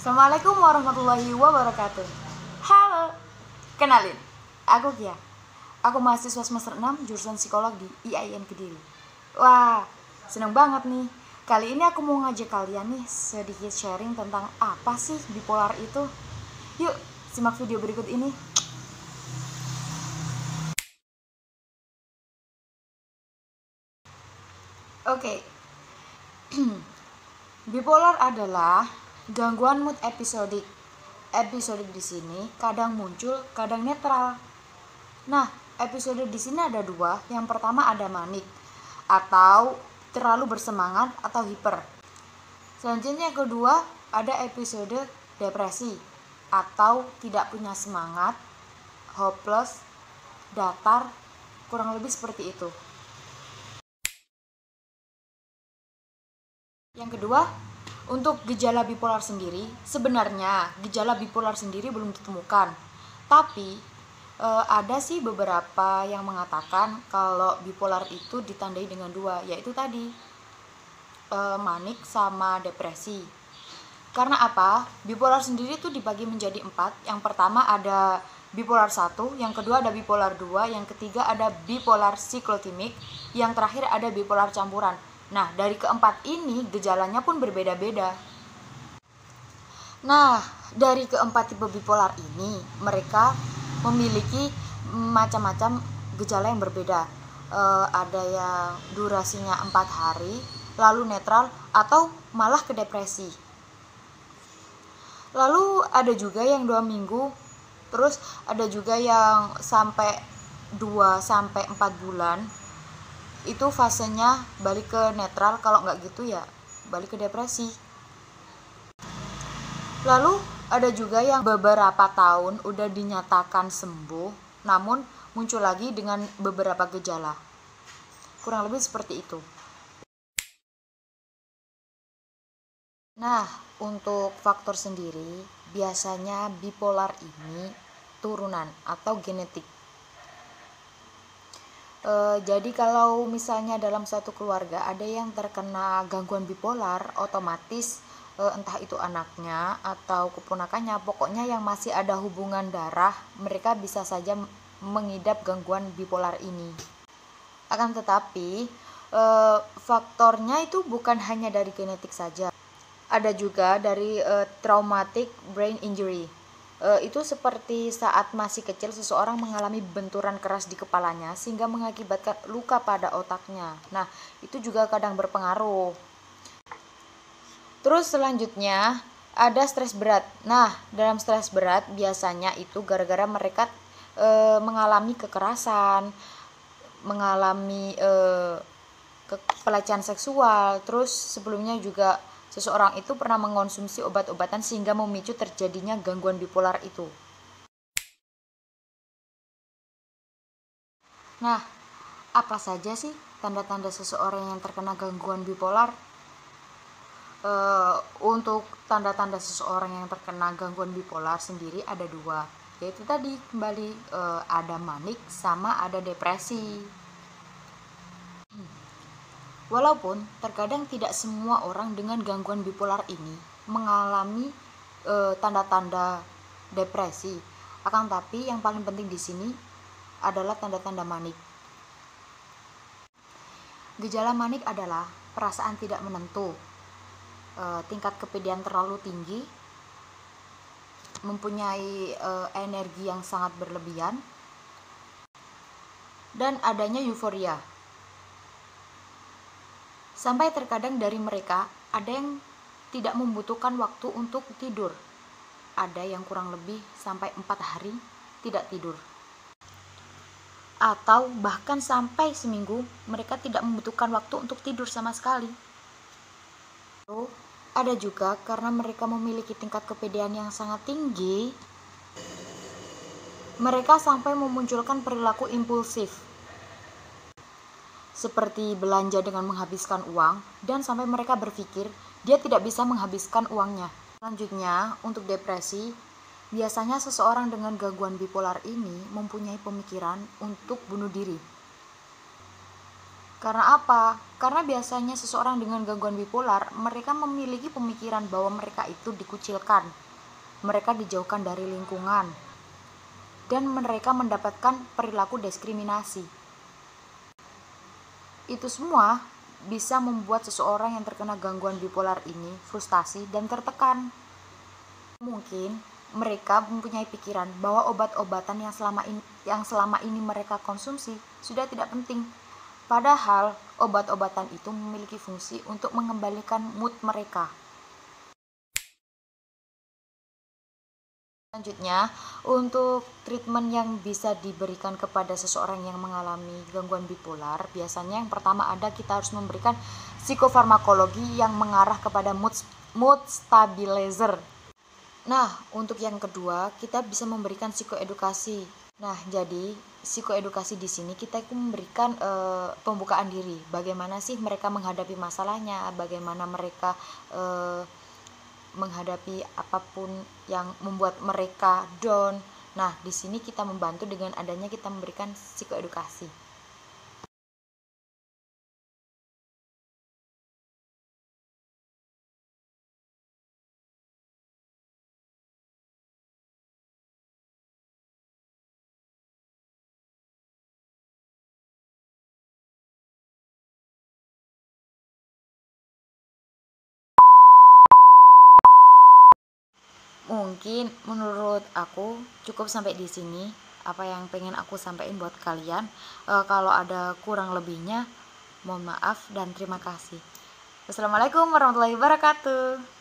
Assalamualaikum warahmatullahi wabarakatuh. Halo, kenalin, aku Kia. Aku mahasiswa semester 6 jurusan psikolog di IAIN Kediri. Wah, seneng banget nih. Kali ini aku mau ngajak kalian nih sedikit sharing tentang apa sih bipolar itu. Yuk, simak video berikut ini. Oke. Bipolar adalah gangguan mood episodik. Episodik di sini kadang muncul, kadang netral. Nah, episode di sini ada dua. Yang pertama ada manik atau terlalu bersemangat atau hiper. Selanjutnya yang kedua ada episode depresi atau tidak punya semangat, hopeless, datar, kurang lebih seperti itu. Yang kedua, untuk gejala bipolar sendiri, sebenarnya gejala bipolar sendiri belum ditemukan. Tapi ada sih beberapa yang mengatakan kalau bipolar itu ditandai dengan dua, yaitu tadi manik sama depresi. Karena apa? Bipolar sendiri itu dibagi menjadi 4. Yang pertama ada bipolar 1, yang kedua ada bipolar 2, yang ketiga ada bipolar siklotimik, yang terakhir ada bipolar campuran. Nah, dari keempat ini gejalanya pun berbeda-beda. Nah, dari keempat tipe bipolar ini mereka memiliki macam-macam gejala yang berbeda. Ada yang durasinya 4 hari, lalu netral, atau malah ke depresi. Lalu ada juga yang 2 minggu, terus ada juga yang sampai 2-4 bulan. Itu fasenya balik ke netral, kalau nggak gitu ya balik ke depresi. Lalu ada juga yang beberapa tahun udah dinyatakan sembuh, namun muncul lagi dengan beberapa gejala. Kurang lebih seperti itu. Nah, untuk faktor sendiri, biasanya bipolar ini turunan atau genetik. Jadi kalau misalnya dalam satu keluarga ada yang terkena gangguan bipolar, otomatis entah itu anaknya atau keponakannya, pokoknya yang masih ada hubungan darah, mereka bisa saja mengidap gangguan bipolar ini. Akan tetapi faktornya itu bukan hanya dari genetik saja, ada juga dari traumatic brain injury. Itu seperti saat masih kecil seseorang mengalami benturan keras di kepalanya sehingga mengakibatkan luka pada otaknya. Nah, itu juga kadang berpengaruh. Terus selanjutnya ada stres berat. Nah, dalam stres berat biasanya itu gara-gara mereka mengalami kekerasan, mengalami pelecehan seksual. Terus sebelumnya juga seseorang itu pernah mengonsumsi obat-obatan sehingga memicu terjadinya gangguan bipolar itu. Nah, apa saja sih tanda-tanda seseorang yang terkena gangguan bipolar? Untuk tanda-tanda seseorang yang terkena gangguan bipolar sendiri ada dua, yaitu tadi kembali ada manik sama ada depresi. Walaupun terkadang tidak semua orang dengan gangguan bipolar ini mengalami tanda-tanda depresi, akan tapi yang paling penting di sini adalah tanda-tanda manik. Gejala manik adalah perasaan tidak menentu, tingkat kepedean terlalu tinggi, mempunyai energi yang sangat berlebihan, dan adanya euforia. Sampai terkadang dari mereka ada yang tidak membutuhkan waktu untuk tidur. Ada yang kurang lebih sampai 4 hari tidak tidur. Atau bahkan sampai seminggu mereka tidak membutuhkan waktu untuk tidur sama sekali. Lalu ada juga karena mereka memiliki tingkat kepedean yang sangat tinggi, mereka sampai memunculkan perilaku impulsif, seperti belanja dengan menghabiskan uang, dan sampai mereka berpikir dia tidak bisa menghabiskan uangnya. Selanjutnya, untuk depresi, biasanya seseorang dengan gangguan bipolar ini mempunyai pemikiran untuk bunuh diri. Karena apa? Karena biasanya seseorang dengan gangguan bipolar, mereka memiliki pemikiran bahwa mereka itu dikucilkan, mereka dijauhkan dari lingkungan, dan mereka mendapatkan perilaku diskriminasi. Itu semua bisa membuat seseorang yang terkena gangguan bipolar ini frustasi dan tertekan. Mungkin mereka mempunyai pikiran bahwa obat-obatan yang selama ini mereka konsumsi sudah tidak penting. Padahal obat-obatan itu memiliki fungsi untuk mengembalikan mood mereka. Selanjutnya, untuk treatment yang bisa diberikan kepada seseorang yang mengalami gangguan bipolar, biasanya yang pertama kita harus memberikan psikofarmakologi yang mengarah kepada mood stabilizer. Nah, untuk yang kedua, kita bisa memberikan psikoedukasi. Nah, jadi psikoedukasi di sini kita memberikan pembukaan diri. Bagaimana sih mereka menghadapi masalahnya, bagaimana mereka menghadapi apapun yang membuat mereka down. Nah, di sini kita membantu dengan adanya kita memberikan psikoedukasi. Mungkin menurut aku cukup sampai di sini apa yang pengen aku sampaikan buat kalian. Kalau ada kurang lebihnya, mohon maaf dan terima kasih. Wassalamualaikum warahmatullahi wabarakatuh.